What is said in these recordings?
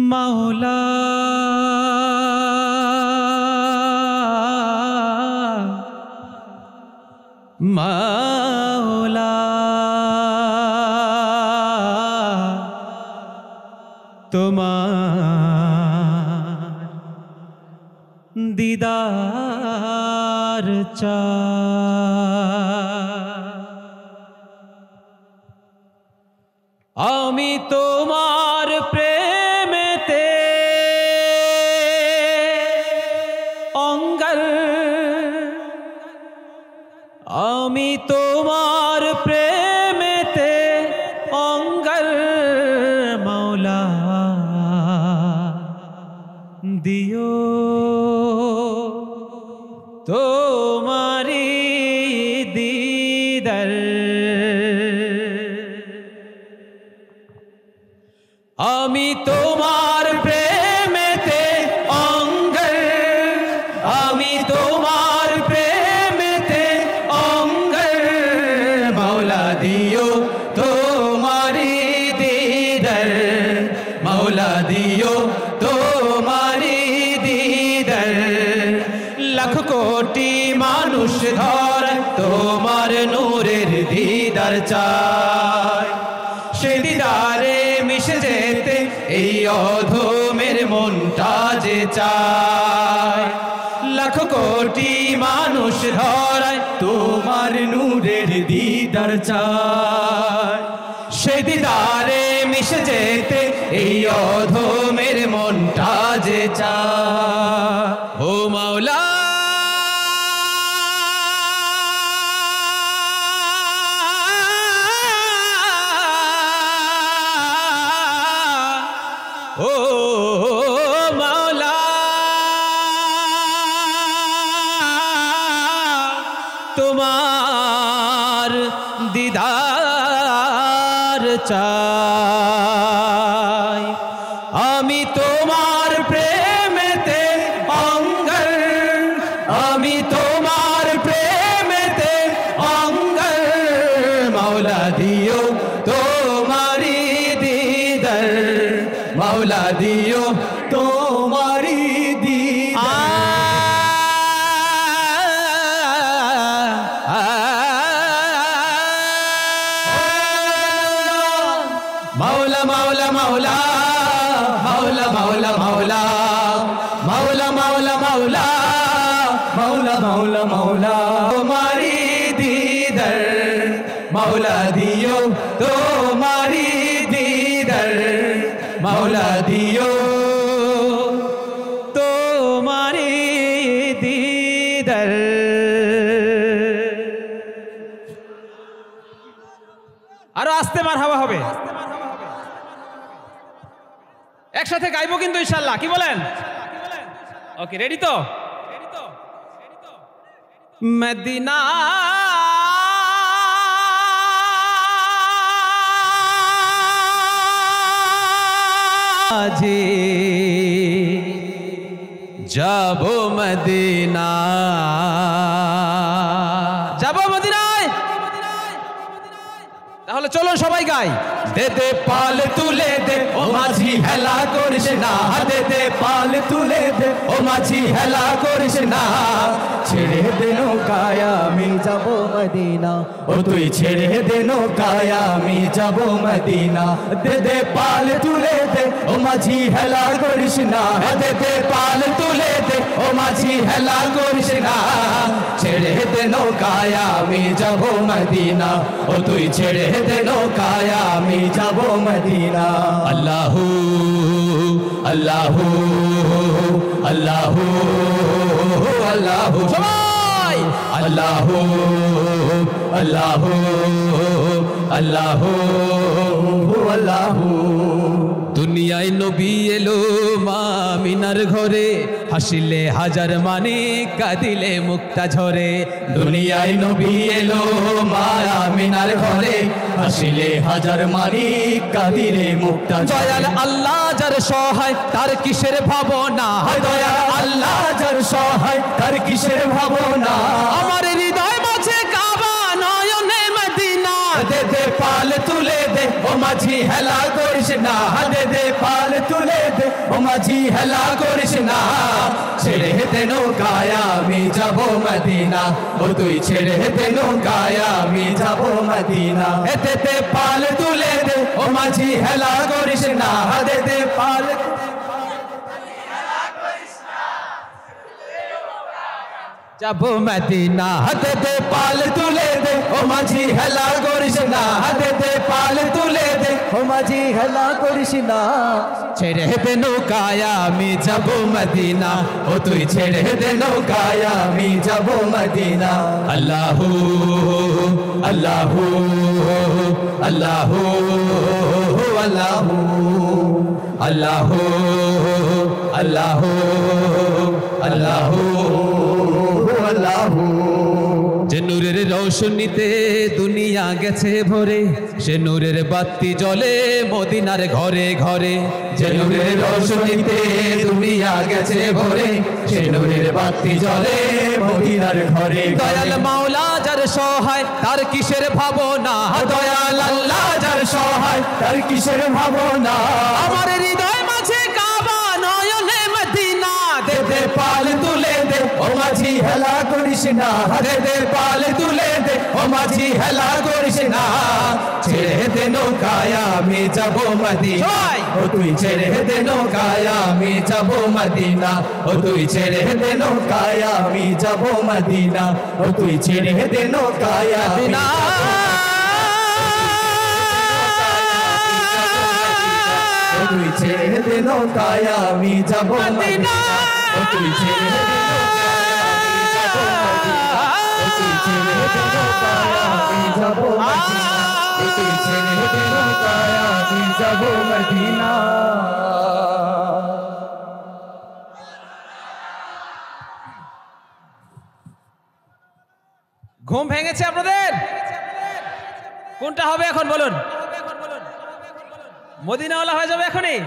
মাওলা মাওলা তোমার দিদার আমি তোমার প্রেমেতে অঙ্গার আমি তোমার প্রেমেতে অঙ্গার মাওলা দিও তোমারি দিদার আমি তোমার প্রেমেতে অঙ্গার আমি তোমার প্রেমেতে অঙ্গার মাওলা দিও তোমারি দিদার মাওলা দিও তোমারি দিদার লাখ কোটি মানুষ ধরে তোমার নূরের দিদার চায় সে দিদারে মিশে যেতে এই অধমের মনটা যে চায় লাখ কোটি মানুষ ধরায় তোমার নূরের দিদার চায় সে দিদারে মিশে যেতে এই অধমের মনটা যে চায় ও মাওলা ও মাওলা তোমার দিদার চাই আমি তোমার প্রেমেতে অঙ্গার আমি তোমার প্রেমেতে অঙ্গার মাওলা দিও তোমারি দিদার মাওলা দিও তোমারি দিদার মাওলা মাওলা মাওলা মাওলা মাওলা মাওলা মাওলা মাওলা মাওলা মাওলা মাওলা মাওলা তোমারি দিদার মাওলা দিও তোমারি দিদার মাওলা দিও তোমারি দিদার আরো আস্তে মারহাবা হবে একসাথে গাইবো কিন্তু ইনশাআল্লাহ কি বলেন ওকে রেডি তো মদিনা আজি যাবো মদিনা যাবো মদিনায় তাহলে চলো সবাই গাই দে দে পাল তুলে দে ও মাঝি হেলা করিস না দে দে পাল তুলে দে ও মাঝি হেলা করিস না ছেড়ে দে নৌকায় আমি যাব মদিনা ও তুই ছেড়ে দে নৌকায় আমি যাব মদিনা দে দে পাল তুলে দে ও মাঝি হেলা করিস না দে দে পাল তুলে দে ও মাঝি হেলা করিস না ছেড়ে দে নৌকায় আমি যাব মদিনা ও তুই ছেড়ে দে নৌকায় আমি যাব মদিনা আল্লাহু আল্লাহু আল্লাহু আল্লাহু সবাই আল্লাহু আল্লাহু আল্লাহু আল্লাহু দুনিয়ায় নবী এলো মা আমিনার ঘরে হাসিলে হাজার মানে কাঁদিলে মুক্তা ঝরে দুনিয়ায় নবী এলো মা আমিনার ঘরে হাসিলে হাজার মানে কাঁদিলে মুক্তা দয়াল আল্লাহ যার সহায় তার কিসের ভাবনা দয়াল আল্লাহ যার সহায় তার কিসের ভাবনা আমার হৃদয় মাঝে কাবা নয়নে মদিনা দে দে পাল তুলে দে ও মাঝি হেলা করিস না দে দে পাল তুলে দে মাঝি হেলা করিস না ছেড়ে দে নৌকায় আমি যাব মদিনা ও তুই ছেড়ে দে নৌকায় আমি যাব মদিনা এতে পাল তুলে দে ও মাঝি হেলা করিস না দে পাল যাব মদিনা দে পাল তুলে দে ও মাঝি হেলা করিস না দে পাল তুলে দে ও মাঝি হেলা করিস না ছেড়ে দে নৌকায় আমি যাব মদিনা ও তুই ছেড়ে দে নৌকায় আমি যাব মদিনা আল্লাহু আল্লাহু আল্লাহু আল্লাহু আল্লাহু আল্লাহু আল্লাহু যে নূরের রৌশনীতে দুনিয়া গেছে ভরে সে নূরের বাতি জ্বলে মদিনার ঘরে ঘরে যে নূরের রৌশনীতে দুনিয়া গেছে ভরে সে নূরের বাতি জ্বলে মদিনার ঘরে দয়াল মাওলা যার সহায় তার কিসের ভাবনা দয়াল আল্লাহ যার সহায় তার কিসের ভাবনা আমার হৃদয় মাঝে কাবা নয়নে মদিনা দে পাল তুলে দে ও মাঝি হেলা করিস না দে পাল তুলে দে ও মাঝি হেলা করিস না ছেড়ে দে নৌকায় আমি যাব মদিনা ও তুই ছেড়ে দে নৌকায় আমি যাব মদিনা ও তুই ছেড়ে দে নৌকায় আমি যাব মদিনা ও তুই ছেড়ে দে নৌকায় মদিনা তুই ছেড়ে দে নৌকায় আমি যাব মদিনা ও তুই ছেড়ে দে ঘুম ভেঙেছে আপনাদের? কোনটা হবে এখন বলুন? মদিনাওয়ালা হয়ে যাবে এখনই?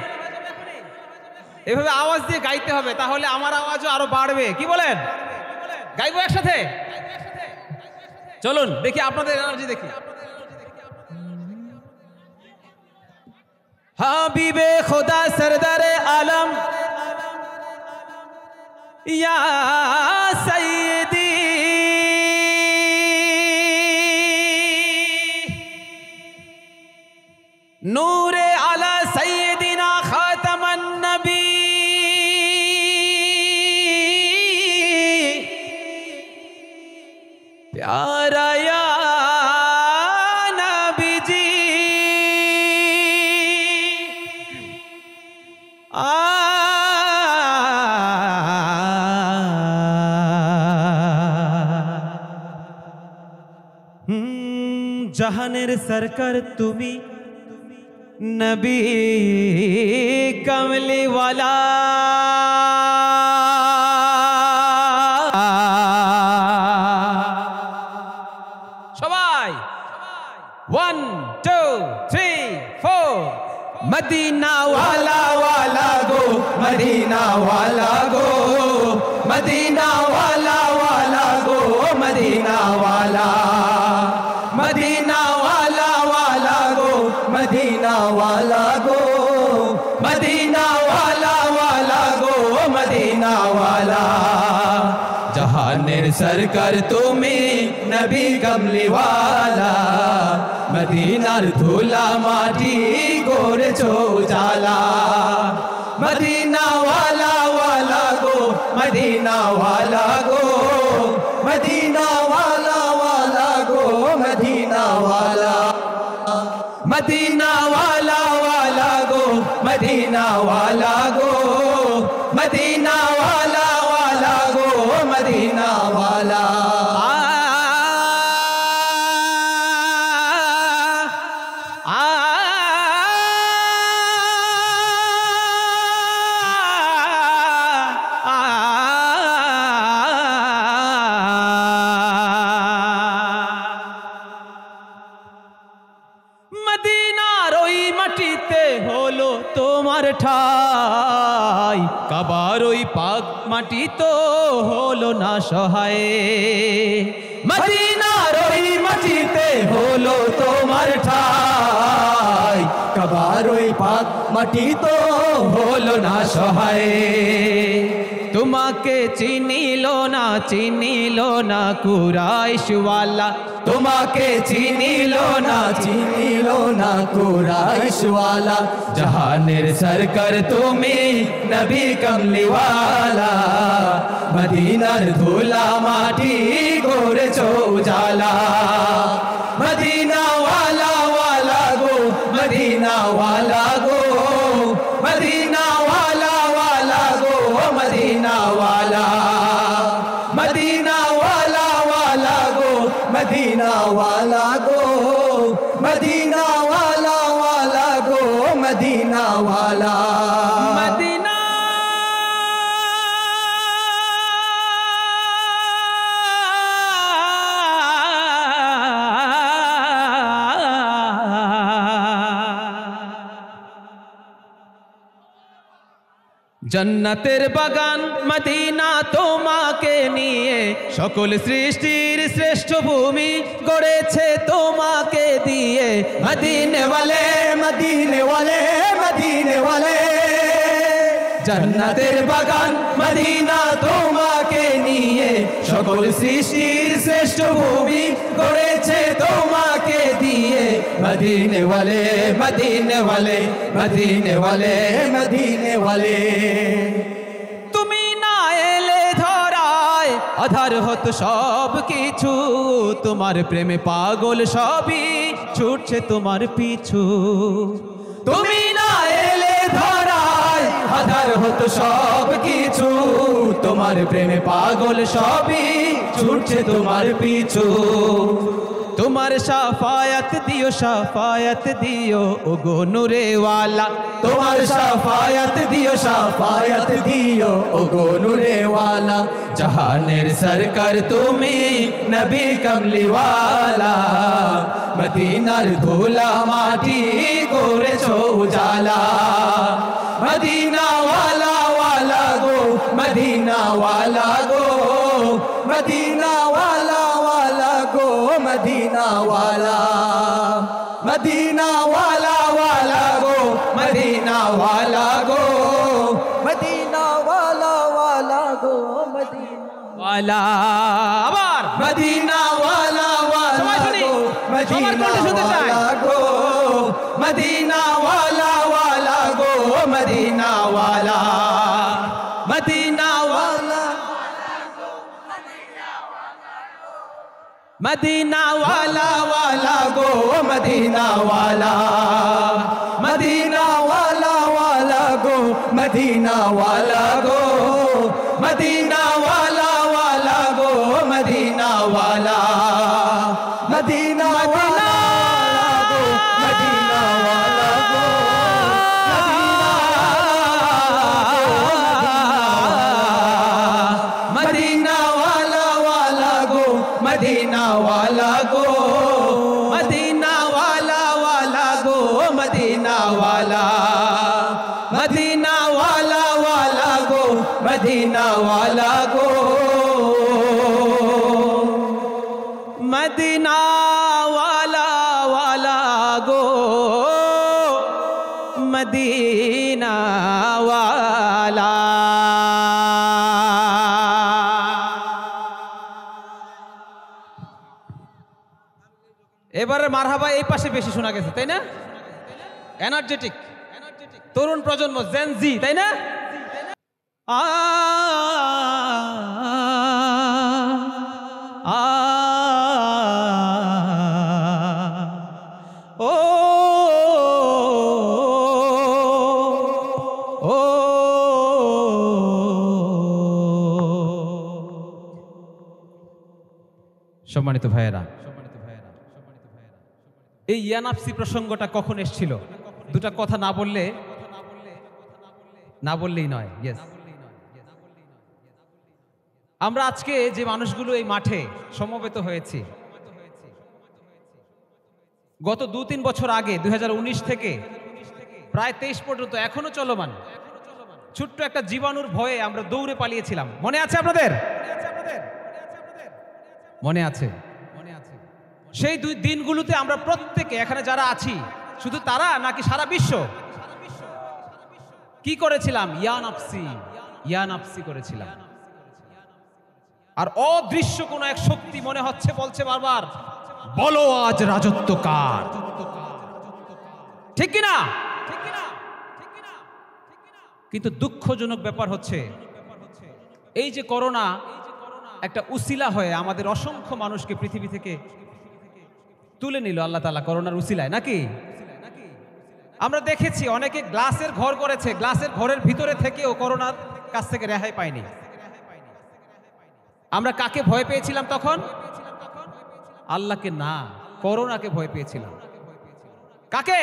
এভাবে আওয়াজ দিয়ে গাইতে হবে, তাহলে আমার আওয়াজও আরো বাড়বে। কি বলেন? গাইবো একসাথে? চলুন দেখি আপনাদের এনার্জি দেখি। হাবিবে খোদা সরদারে আলম ইয়া সাইয়্যিদি নূরে আলা সাইয়্যিদিনা খাতামান নবী प्यारा या नबी जी জাহানের সরকার তুমি নবী কমলি ওয়ালা সবাই 1 2 3 4 मदीना वाला वाला गो मदीना वाला गो मदीना वाला वाला गो मदीना वाला मदीना वाला वाला गो मदीना वाला गो मदीना वाला वाला गो मदीना वाला जहानेर सरकार तुमी नबी कमली वाला मदीनार धूला माटी गोरेछो जाला मदीना वाला वाला गो मदीना वाला गो मदीना वाला वाला गो मदीना वाला मदीना वाला वाला गो मदीना वाला गो मदीना वाला वाला गो मदीना वाला मदीनार ओई माटीते हलो तोमार ठाई काबार ओई पाक माटी तो हलो ना सहाय मदीनार ओई माटीते हलो तोमार ठाई কাবার ওই পাক মাটি তো হলো না সহায়। তোমাকে চিনিল না কুরাইশওয়ালা, তোমাকে চিনিল না কুরাইশওয়ালা, জাহানের সরকার তুমি নবী কমলিওয়ালা। মদিনার ধুলা মাটি করেছো উজালা, মদিনা ওয়ালা ওয়ালা গো, মদিনা ওয়ালা গো, মদিনা ওয়ালা ওয়ালা গো, মদিনা ওয়ালা, মদিনা ওয়ালা ওয়ালা গো, মদিনা ওয়ালা গো, মদিনা ওয়ালা ওয়ালা গো, মদিনা ওয়ালা। মদিনা জন্নতের বাগান মদিনা তোমাকে নিয়ে, সকল সৃষ্টির শ্রেষ্ঠ ভূমি গড়েছে তোমাকে দিয়ে। মদিনে ওয়ালে, মদিনে ওয়ালে, মদিনে ওয়ালে, জন্নতের বাগান মদিনা তোমাকে নিয়ে, সকল সৃষ্টির শ্রেষ্ঠ ভূমি গড়েছে তোমাকে দিয়ে। মদিনে ওয়ালে, মদিনে ওয়ালে, মদিনে ওয়ালে, মদিনে ওয়ালে। তুমি না এলে ধরায় আধার হতো সব কিছু, তোমার প্রেমে পাগল সবই ছুটছে তোমার পিছু। তুমি না এলে ধরায় আধার হতো সব কিছু, তোমার প্রেমে পাগল সবই ছুটছে তোমার পিছু। তোমার শাফায়াত দিও ও গো নূরে ওয়ালা, তোমার শাফায়াত দিও ও গো নূরে ওয়ালা। জাহানের সরকার তুমি নবী কমলিওয়ালা, মদিনার ধুলা মাটি করেছো উজালা। মদিনা ওয়ালা ওয়ালা গো, মদিনা ওয়ালা গো, মদিনা ওয়ালা ওয়ালা গো, মদিনা ওয়ালা, মদিনা ওয়ালা ওয়ালা গো, মদিনা ওয়ালা গো, মদিনা ওয়ালা ওয়ালা গো, মদিনা ওয়ালা। আবার মদিনা ওয়ালা ওয়ালা গো, মদিনা ওয়ালা গো, মদিনা ওয়ালা ওয়ালা গো, মদিনা ওয়ালা, মদিনা ওয়ালা, মদিনা ওয়ালা ওয়ালা গো, মদিনা ওয়ালা, মদিনা ওয়ালা ওয়ালা গো, মদিনা ওয়ালা গো, মদিনা ওয়ালা ওয়ালা গো, মদিনা ওয়ালা, মদিনা ওয়ালা গো, মদিনা ওয়ালা গো, মদিনা ওয়ালা ওয়ালা গো, মদিনা ওয়ালা গো, মদিনা ওয়ালা ওয়ালা গো, মদিনা ওয়ালা, মদিনা ওয়ালা ওয়ালা গো, মদিনা ওয়ালা গো, মদিনা ওয়ালা ওয়ালা গো, মদিনা ওয়ালা। এবারে মারহাবা এই পাশে বেশি শোনা গেছে, তাই না? এনার্জেটিক তরুণ প্রজন্ম, জেন জি, তাই না? আ আ ও ও সম্মানিত ভাইয়েরা, এই ইয়ানাফসি প্রসঙ্গটা কখন এসেছিল? দুটা কথা না বললেই নয়। ইয়েস, আমরা আজকে যে মানুষগুলো এই মাঠে সমবেত হয়েছি, গত 2-3 বছর আগে 2019 থেকে প্রায় 23 পর্যন্ত এখনো চলমান ছোট্ট একটা জীবাণুর ভয়ে আমরা দৌড়ে পালিয়েছিলাম। মনে আছে আপনাদের? মনে আছে? সেই দিনগুলোতে আমরা প্রত্যেকে এখানে যারা আছি শুধু তারা নাকি সারা বিশ্ব? কি করেছিলাম? ইয়া নাফসি করেছিলাম। আর অদৃশ্য কোন এক শক্তি মনে হচ্ছে বলছে বারবার, বলো আজ রাজত্ব কার? ঠিক কিনা? কিন্তু দুঃখজনক ব্যাপার হচ্ছে এই যে করোনা একটা উসিলা হয়ে আমাদের অসংখ্য মানুষকে পৃথিবী থেকে তুলে নিল আল্লাহ তাআলা করোনার উসিলায়, নাকি? আমরা দেখেছি অনেকে গ্লাসের ঘর করেছে, গ্লাসের ঘরের ভিতরে থেকেও করোনার কাছ থেকে রেহাই পায়নি। আমরা কাকে ভয় পেয়েছিলাম তখন? আল্লাহকে না, করোনাকে ভয় পেয়েছিলাম। কাকে?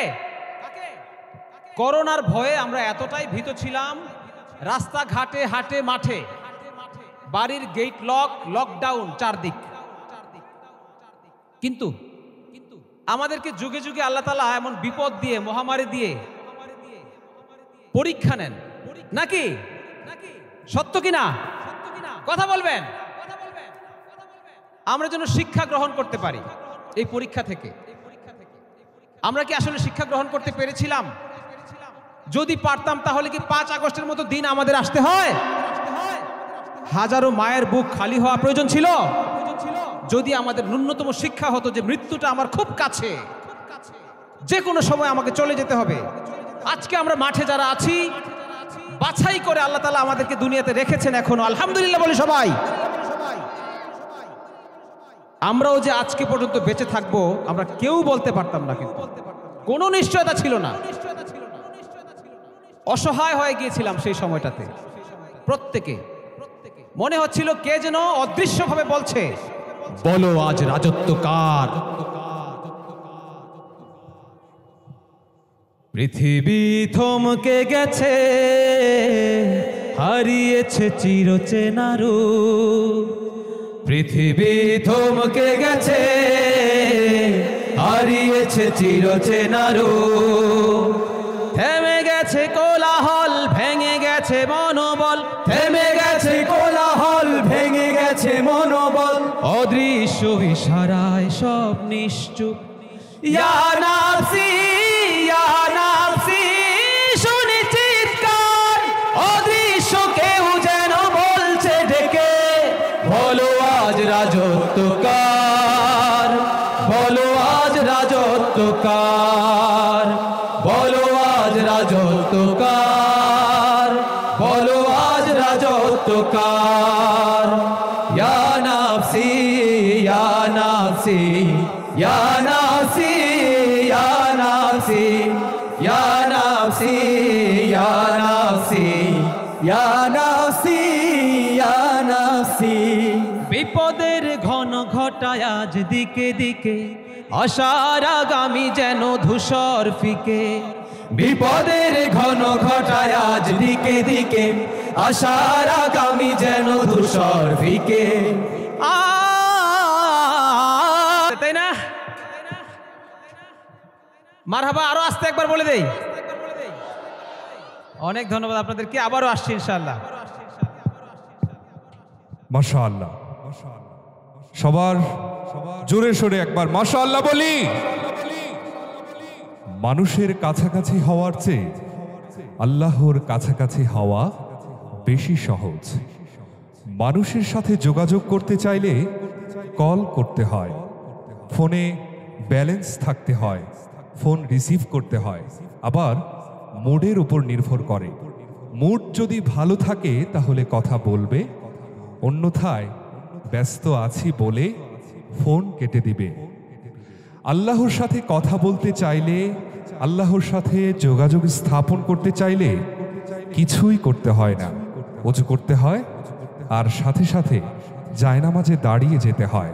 করোনার ভয়ে আমরা এতটাই ভীত ছিলাম, রাস্তাঘাটে হাটে মাঠে বাড়ির গেট লকডাউন চারদিক। কিন্তু আমাদেরকে যুগে যুগে আল্লাহ তাআলা এমন বিপদ দিয়ে, মহামারী দিয়ে পরীক্ষা নেন, নাকি? সত্য কিনা? কথা বলবেন। আমরা যেন শিক্ষা গ্রহণ করতে পারি এই পরীক্ষা থেকে। আমরা কি আসলে শিক্ষা গ্রহণ করতে পেরেছিলাম? যদি পারতাম তাহলে কি 5 আগস্টের মতো দিন আমাদের আসতে হয়? হাজারো মায়ের বুক খালি হওয়া প্রয়োজন ছিল? যদি আমাদের ন্যূনতম শিক্ষা হতো যে মৃত্যুটা আমার খুব কাছে, যে কোনো সময় আমাকে চলে যেতে হবে। আজকে আমরা মাঠে যারা আছি, বাছাই করে আল্লাহ তাআলা আমাদেরকে দুনিয়াতে রেখেছেন এখনো, আলহামদুলিল্লাহ বলি সবাই। আমরাও যে আজকে পর্যন্ত বেঁচে থাকবো আমরা কেউ বলতে পারতাম না, কিন্তু কোনো নিশ্চয়তা ছিল না। অসহায় হয়ে গিয়েছিলাম সেই সময়টাতে। প্রত্যেকে মনে হচ্ছিল কে যেন অদৃশ্যভাবে বলছে, বলো আজ রাজত্ব কার? পৃথিবী থমকে গেছে, হারিয়েছে চিরচেনা রূপ। পৃথিবী থমকে গেছে, হারিয়েছে চিরচেনা রূপ। থেমে গেছে কোলাহল, ভেঙে গেছে মনোবল। থেমে গেছে কোলাহল, ভেঙে গেছে মনোবল। অদৃশ্য ইশারায় সব নিশ্চুপ। ইয়া নাফসি, ইয়া নাফসি, শুনি চিৎকার। অদৃশ্য কেউ যেন বলছে ডেকে, বলো আজ রাজত্ব কার? বলো আজ রাজত্ব কার? বলো আজ রাজত্ব কার? বলো আজ রাজত্ব কার? ইয়া নাফসি, ইয়া নাফসি, ইয়া নাফসি, ইয়া নাফসি, ইয়া নাফসি, ইয়া নাফসি, ইয়া নাফসি, ইয়া নাফসি। বিপদের ঘন ঘটায় আজ দিকে দিকে, আশার আগামী যেন ধূসর ফিকে। বিপদের ঘন ঘটায় আজ দিকে দিকে, আশার আগামী যেন ধূসর ফিকে। তাই না? মারহাবা, আরো আস্তে একবার বলে দেই। অনেক ধন্যবাদ আপনাদেরকে, আবারও আসছি ইনশাআল্লাহ। মাশাআল্লাহ, সবার জোরে সোরে একবার মাশাআল্লাহ বলি। মানুষের কাছাকাছি হওয়ার চেয়ে আল্লাহর কাছাকাছি হওয়া বেশি সহজ। মানুষের সাথে যোগাযোগ করতে চাইলে কল করতে হয়, ফোনে ব্যালেন্স থাকতে হয়, ফোন রিসিভ করতে হয়, আবার মুডের উপর নির্ভর করে। মুড যদি ভালো থাকে তাহলে কথা বলবে, অন্যথায় ব্যস্ত আছি বলে ফোন কেটে দিবে। আল্লাহর সাথে কথা বলতে চাইলে, আল্লাহর সাথে যোগাযোগ স্থাপন করতে চাইলে কিছুই করতে হয় না, ওযু করতে হয় আর সাথে সাথে জায়নামাজে দাঁড়িয়ে যেতে হয়।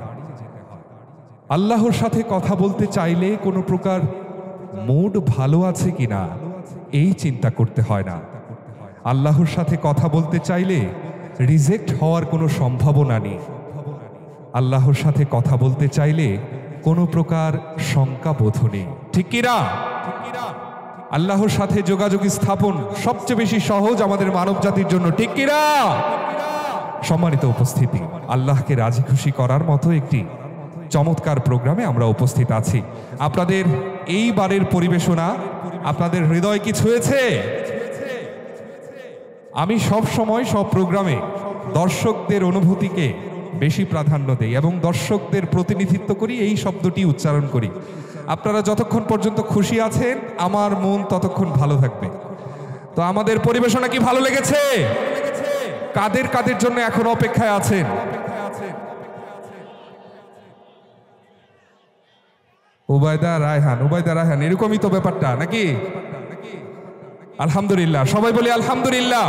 আল্লাহর সাথে কথা বলতে চাইলে কোনো প্রকার মুড ভালো আছে কিনা এই চিন্তা করতে হয় না। আল্লাহর সাথে কথা বলতে চাইলে রিজেক্ট হওয়ার কোনো সম্ভাবনা নেই। আল্লাহর সাথে কথা বলতে চাইলে কোনো প্রকার শঙ্কা বোধ নেই, ঠিক কিনা? আল্লাহর সাথে যোগাযোগ স্থাপন সবচেয়ে বেশি সহজ আমাদের মানব জাতির জন্য, ঠিক কিনা? সম্মানিত উপস্থিতি, আল্লাহকে রাজি খুশি করার মতো একটি চমৎকার প্রোগ্রামে আমরা উপস্থিত আছি। আপনাদের এইবারের পরিবেশনা আপনাদের হৃদয় কি ছুঁয়েছে? আমি সব সময় সব প্রোগ্রামে দর্শকদের অনুভূতিকে বেশি প্রাধান্য দেই এবং দর্শকদের প্রতিনিধিত্ব করি, এই শব্দটি উচ্চারণ করি। আপনারা যতক্ষণ পর্যন্ত খুশি আছেন আমার মন ততক্ষণ ভালো থাকবে। তো আমাদের পরিবেশনা কি ভালো লেগেছে? কাদের কাদের জন্য এখন অপেক্ষায় আছেন? উবাইদা রায়হান, এরকমই তো ব্যাপারটা নাকি? আলহামদুলিল্লাহ, সবাই বলি আলহামদুলিল্লাহ।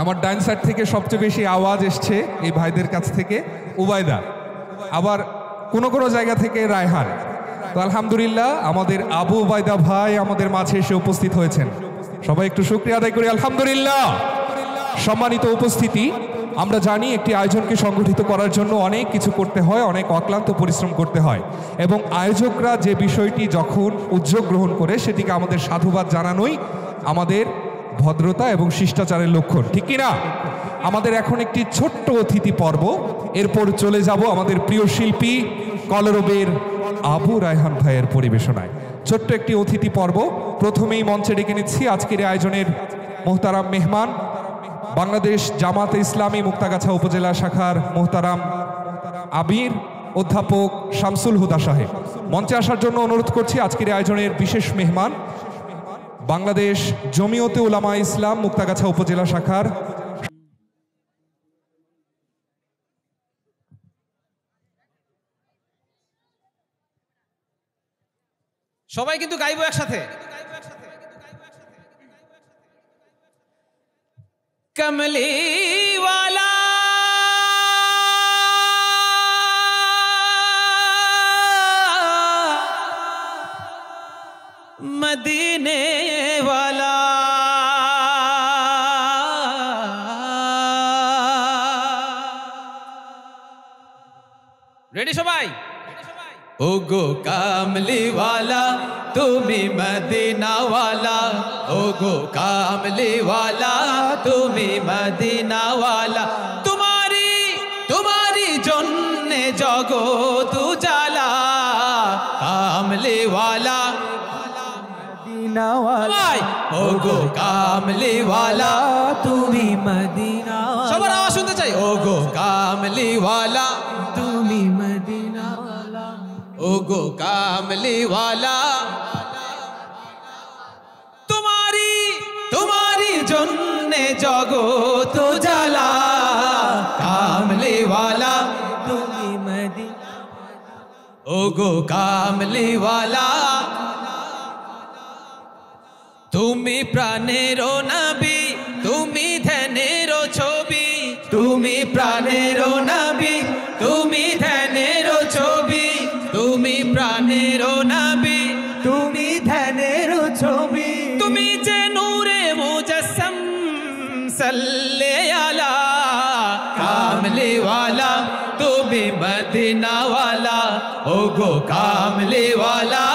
আমার ডাইন সাইড থেকে সবচেয়ে বেশি আওয়াজ এসছে এই ভাইদের কাছ থেকে উবাইদা, আবার কোন কোন জায়গা থেকে রায়হান। তো আলহামদুলিল্লাহ, আমাদের আবু উবাইদা ভাই আমাদের মাঝে এসে উপস্থিত হয়েছেন। সবাই একটু শুকরিয়া আদায় করি আলহামদুলিল্লাহ। সম্মানিত উপস্থিতি, আমরা জানি একটি আয়োজনকে সংগঠিত করার জন্য অনেক কিছু করতে হয়, অনেক অক্লান্ত পরিশ্রম করতে হয়, এবং আয়োজকরা যে বিষয়টি যখন উদ্যোগ গ্রহণ করে সেটিকে আমাদের সাধুবাদ জানানোই আমাদের ভদ্রতা এবং শিষ্টাচারের লক্ষণ, ঠিক কিনা? আমাদের এখন একটি ছোট্ট অতিথি পর্ব, এরপর চলে যাব আমাদের প্রিয় শিল্পী কলরবের আবু রায়হান ভাইয়ের পরিবেশনায়। ছোট্ট একটি অতিথি পর্ব। প্রথমেই মঞ্চে ডেকে নিচ্ছি আজকের আয়োজনের মোহতারাম মেহমান, বাংলাদেশ জামাতে ইসলামী মুক্তাগাছা উপজেলা শাখার মোহতারাম আমির অধ্যাপক শামসুল হুদা সাহেব। মঞ্চে আসার জন্য অনুরোধ করছি আজকের আয়োজনের বিশেষ মেহমান, বাংলাদেশ জমিয়তে উলামা ইসলাম মুক্তাগাছা উপজেলা শাখার সবাই কিন্তু গাইবো একসাথে। কমলি ওয়ালা মদিনে ওয়ালা রেডি সবাই? ওগো কামলি ওয়ালা তুমি মদিনা ওয়ালা, ওগো কামলি ওয়ালা তুমি মদিনা ওয়ালা, তোমারি জন্যে জগৎ উজালা, কামলি ওয়ালা মদিনা ওয়ালা, ওগো কামলি ওয়ালা তুমি মদিনা ওয়ালা। সবার আওয়াজ শুনতে চাই। ওগো কামলি ওয়ালা তুমি মদিনা ওয়ালা, ওগো কামলি ওয়ালা তোমারি জন্যে জগৎ উজালা, কামলি ওয়ালা তুমি মদিনা, ওগো কামলি ওয়ালা তুমি প্রাণের নবী, তুমি ধ্যানের ছবি, তুমি প্রাণের নবী, তুমি ধ্যানের ছবি, তুমি প্রাণের নবী, তুমি ধ্যানের ছবি, তুমি যে নূরে মুজাসসাম সাল্লে আলা, কামলি ওয়ালা তুমি মদিনা ওয়ালা, ওগো কামলি ওয়ালা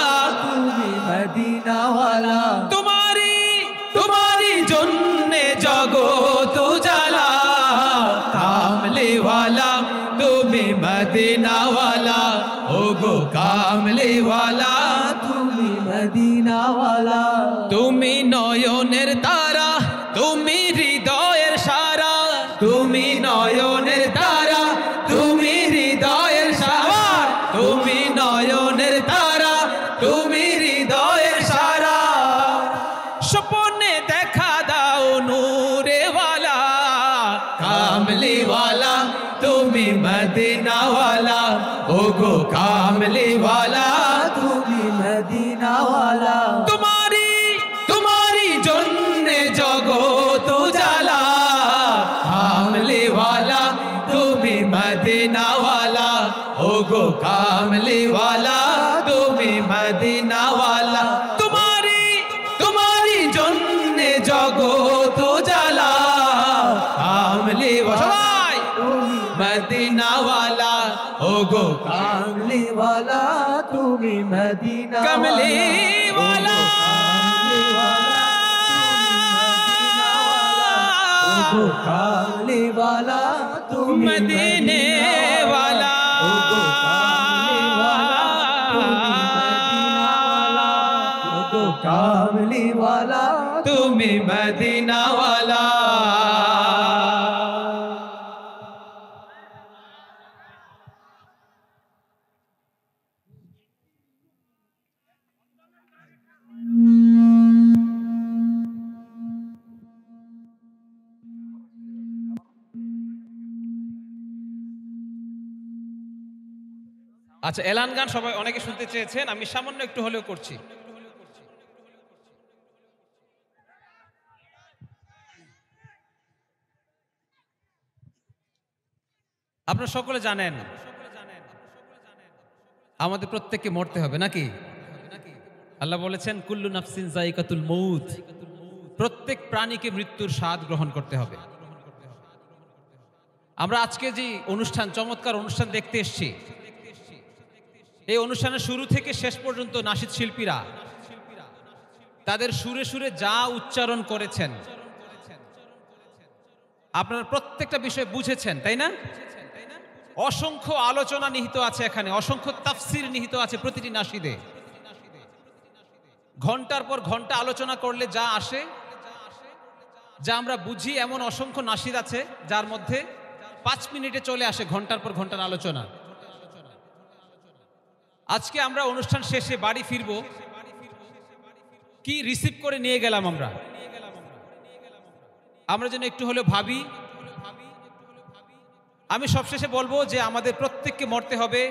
তুমি মদিনা ওয়ালা, তোমারি জন্যে জগৎ উজালা, কামলি ওয়ালা তুমি মদিনা ওয়ালা, ওগো কামলি ওয়ালা তুমি মদিনা ওয়ালা, তুমি নয়নের তারা, তুমি হৃদয়ের সারা, তুমি নয়নের তারা, তুমি হৃদয়ের সারা, তুমি নয়নের তারা, তুমি হৃদয়ের সারা, স্বপ্নে দেখা দাও নূরে ওয়ালা, কামলি ওয়ালা তুমি মদিনা ওয়ালা, ওগো কামলি ওয়ালা তুমি মদিনা ওয়ালা, তোমারি জন্যে জগৎ উজালা, কামলি ওয়ালা তুমি মদিনা ওয়ালা, ওগো কামলি ওয়ালা তুমি মদিনা ওয়ালা, তোমারি জন্যে জগৎ উজালা, কামলি ওয়ালা মদিনা ওয়ালা, ওগো কামলি ওয়ালা তুমি মদিনা, কামলি ওয়ালা ওগো কামলি ওয়ালা তুমি মদিনে ওয়ালা, ওগো কামলি ওয়ালা তুমি মদিনা ওয়ালা, কামলিওয়ালা তুমি মদিনাওয়ালা। আচ্ছা, এলান গান সবাই অনেকে শুনতে চেয়েছেন, আমি সামান্য একটু হলেও করছি। আপনারা সকলে জানেন আমাদের প্রত্যেককে মরতে হবে নাকি? আল্লাহ বলেছেন কুল্লু নাফসিন যায়িকাতুল মউত, প্রত্যেক প্রাণীকে মৃত্যুর স্বাদ গ্রহণ করতে হবে। আমরা আজকে যে অনুষ্ঠান, চমৎকার অনুষ্ঠান দেখতে এসেছি, এই অনুষ্ঠানের শুরু থেকে শেষ পর্যন্ত নাশিদ শিল্পীরা তাদের সুরে সুরে যা উচ্চারণ করেছেন, আপনারা প্রত্যেকটা বিষয় বুঝেছেন, তাই না? অসংখ্য আলোচনা নিহিত আছে এখানে, অসংখ্য তাফসির নিহিত আছে প্রতিটি নাশিদে। ঘন্টার পর ঘন্টা আলোচনা করলে যা আসে, যা আমরা বুঝি, এমন অসংখ্য নাশিদ আছে যার মধ্যে 5 মিনিটে চলে আসে ঘন্টার পর ঘন্টার আলোচনা। আজকে আমরা অনুষ্ঠান শেষে বাড়ি ফিরব, কি রিসিভ করে নিয়ে গেলাম আমরা যেন একটু হলেও ভাবি। আমি সবশেষে বলবো যে আমাদের প্রত্যেককে মরতে হবে,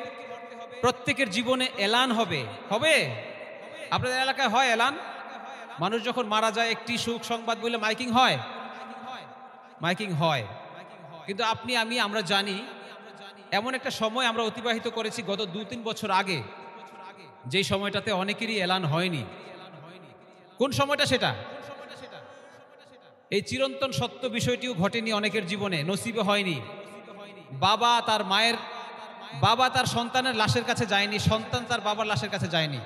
প্রত্যেকের জীবনে এলান হবে। আপনাদের এলাকায় হয় এলান? মানুষ যখন মারা যায় একটি সুখ সংবাদ বলে মাইকিং হয়, কিন্তু আপনি আমি আমরা জানি এমন একটা সময় আমরা অতিবাহিত করেছি গত 2-3 বছর আগে, যেই সময়টাতে অনেকেরই এলান হয়নি। কোন সময়টা সেটা? এই চিরন্তন সত্য বিষয়টিও ঘটেনি অনেকের জীবনে, নসিবে হয়নি। বাবা তার সন্তানের লাশের কাছে যায়নি, সন্তান তার বাবার লাশের কাছে যায়নি।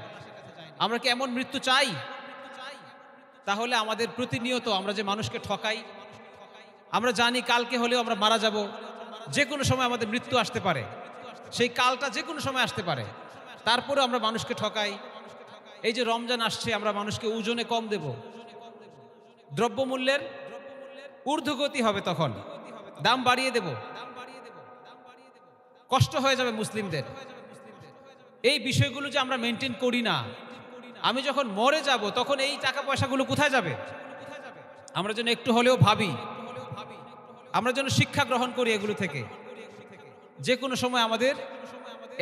আমরা কি এমন মৃত্যু চাই? তাহলে আমাদের প্রতিনিয়ত আমরা যে মানুষকে ঠকাই, আমরা জানি কালকে হলেও আমরা মারা যাব, যে কোনো সময় আমাদের মৃত্যু আসতে পারে, সেই কালটা যে কোনো সময় আসতে পারে, তারপরেও আমরা মানুষকে ঠকাই। এই যে রমজান আসছে, আমরা মানুষকে ওজনে কম দেব, দ্রব্যমূল্যের ঊর্ধ্বগতি হবে, তখন দাম বাড়িয়ে দেব, কষ্ট হয়ে যাবে মুসলিমদের। এই বিষয়গুলো যে আমরা মেনটেন করি না, আমি যখন মরে যাব তখন এই টাকা পয়সাগুলো কোথায় যাবে? আমরা যেন একটু হলেও ভাবি, আমরা যেন শিক্ষা গ্রহণ করি এগুলো থেকে। যে কোনো সময় আমাদের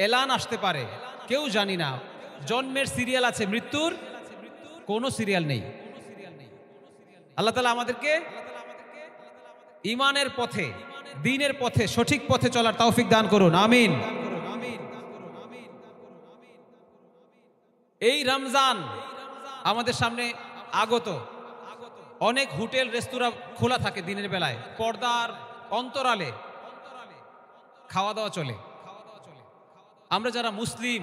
এলান আসতে পারে, কেউ জানি না। জন্মের সিরিয়াল আছে, মৃত্যুর কোনো সিরিয়াল নেই। আল্লাহ তাআলা আমাদেরকে ঈমানের পথে, দ্বীনের পথে, সঠিক পথে চলার তৌফিক দান করুন, আমিন। এই রমজান আমাদের সামনে আগত, অনেক হোটেল রেস্তোরাঁ খোলা থাকে দিনের বেলায়, পর্দার অন্তরালে খাওয়া দাওয়া চলে। আমরা যারা মুসলিম,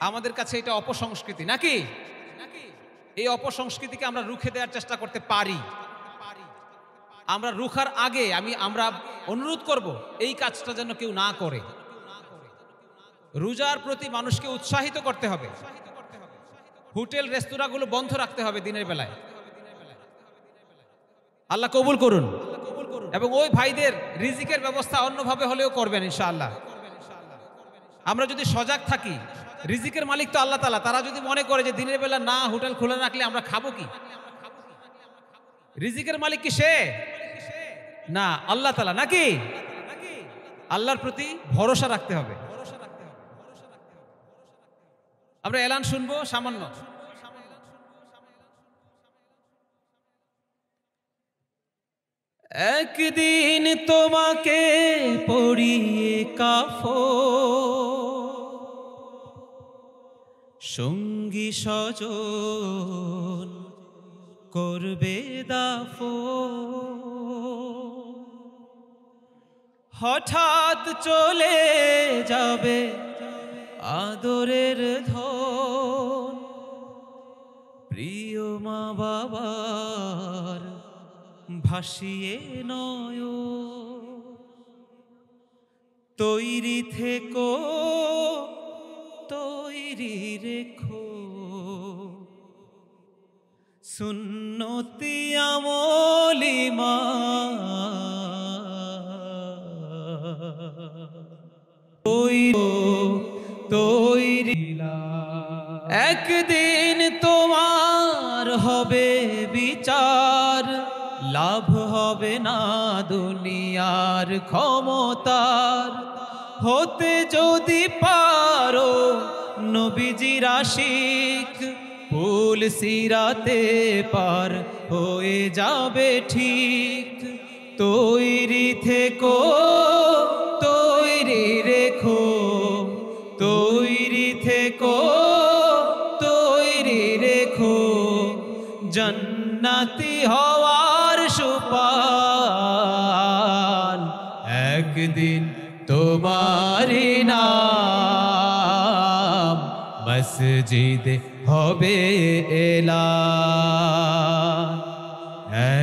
আমাদের কাছে এটা অপসংস্কৃতি নাকি? এই অপসংস্কৃতিকে আমরা রুখে দেওয়ার চেষ্টা করতে পারি। আমরা রুখার আগে আমরা অনুরোধ করব এই কাজটা যেন কেউ না করে। রোজার প্রতি মানুষকে উৎসাহিত করতে হবে, হোটেল রেস্তোরাঁগুলো বন্ধ রাখতে হবে দিনের বেলায়। আল্লাহ কবুল করুন, এবং ওই ভাইদের রিজিকের ব্যবস্থা অন্যভাবে হলেও করবেন ইনশাআল্লাহ। আমরা যদি সজাগ থাকি, রিজিকের মালিক তো আল্লাহ তাআলা, তারা যদি মনে করে যে দিনের বেলা না হোটেল খোলা রাখলে আমরা খাবো কি? রিজিকের মালিক কি সে? না, আল্লাহ তাআলা নাকি? আল্লাহর প্রতি ভরসা রাখতে হবে। আমরা এলান শুনবো সামান্য। একদিন তোমাকে পরিয়ে কাফন, সঙ্গী স্বজন করবে দাফন, হঠাৎ চলে যাবে আদরের ধন, প্রিয় মা বাবার ভাসিয়ে নয়, তৈরি থেকো তৈরি রেখো, সুন্নতি আমলিমা তৈরি একদিন তোমার হবে বিচার, লাভ হবে না দুনিয়ার ক্ষমতার। হতে যদি পারো নবীজির আশিক, ফুল সিরাতে পার হয়ে যাবে ঠিক। তৈরি থেকো তৈরি রেখো, তৈরি থেকো তৈরি রেখো, জান্নাতি হওয়ার সুপান একদিন তোমারি নাম মসজিদে হবে এলান।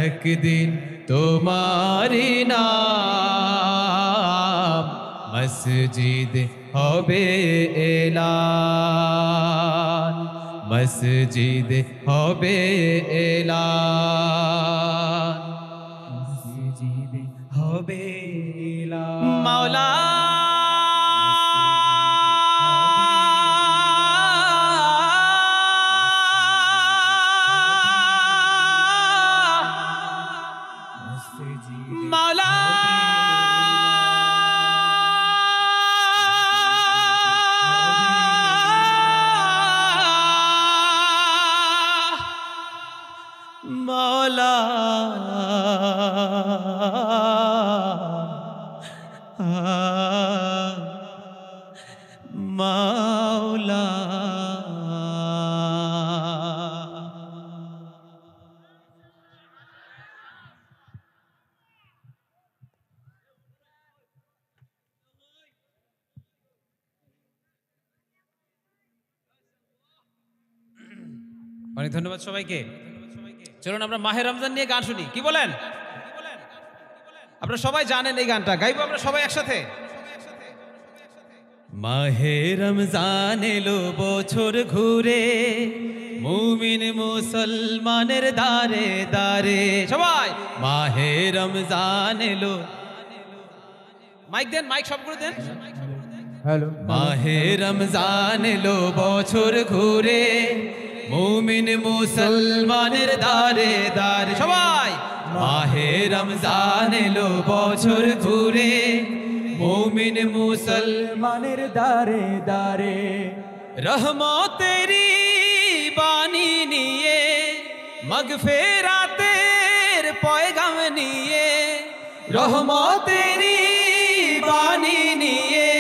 একদিন তোমারি নাম মসজিদে হবে এলান, মসজিদে হবে এলান, মসজিদে হবে এলান। মাওলা মাওলা মাওলা মাওলা অনেক ধন্যবাদ সবাইকে। চলুন আমরা মাহে রমজান নিয়ে গান শুনি, কি বলেন? আপনারা সবাই জানেন এই গানটা, গাইবো আমরা সবাই একসাথে। মাহে রমজান এলো বছর ঘুরে, মুমিন মুসলমানের দারে দারে। সবাই মাহে রমজান এলো, মাইক দেন, মাইক সব করে দেন। হ্যালো। মাহে রমজান এলো বছর ঘুরে, মুমিন মুসলমানের দারে দারে। সবাই মাহে রমজান এলো বছর ঘুরে, মুমিন মুসলমানের দারে দারে। রহমতেরি বাণী নিয়ে, মাগফিরাতের পয়গাম নিয়ে, রহমতেরি বাণী নিয়ে,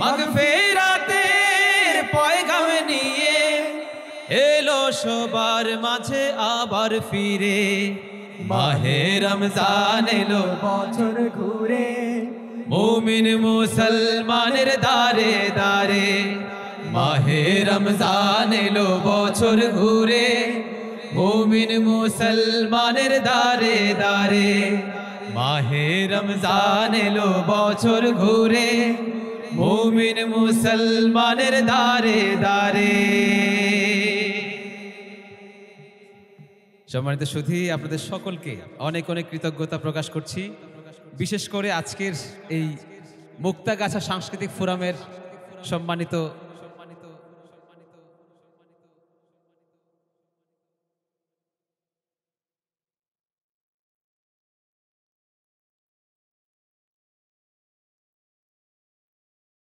মাগফিরাতের পয়গাম নিয়ে এলো সবার মাঝে আবার ফিরে। মাহে রমজান এলো বছর ঘুরে, মুমিন মুসলমানের দারে দারে। মাহে রমজান এলো বছর ঘুরে, মুমিন মুসলমানের দারে দারে। মাহে রমজান এলো বছর ঘুরে, মুমিন মুসলমানের দারে দারে। সম্মানিত সুধী, আপনাদের সকলকে অনেক অনেক কৃতজ্ঞতা প্রকাশ করছি। বিশেষ করে আজকের এই মুক্তাগাছা সাংস্কৃতিক ফোরামের সম্মানিত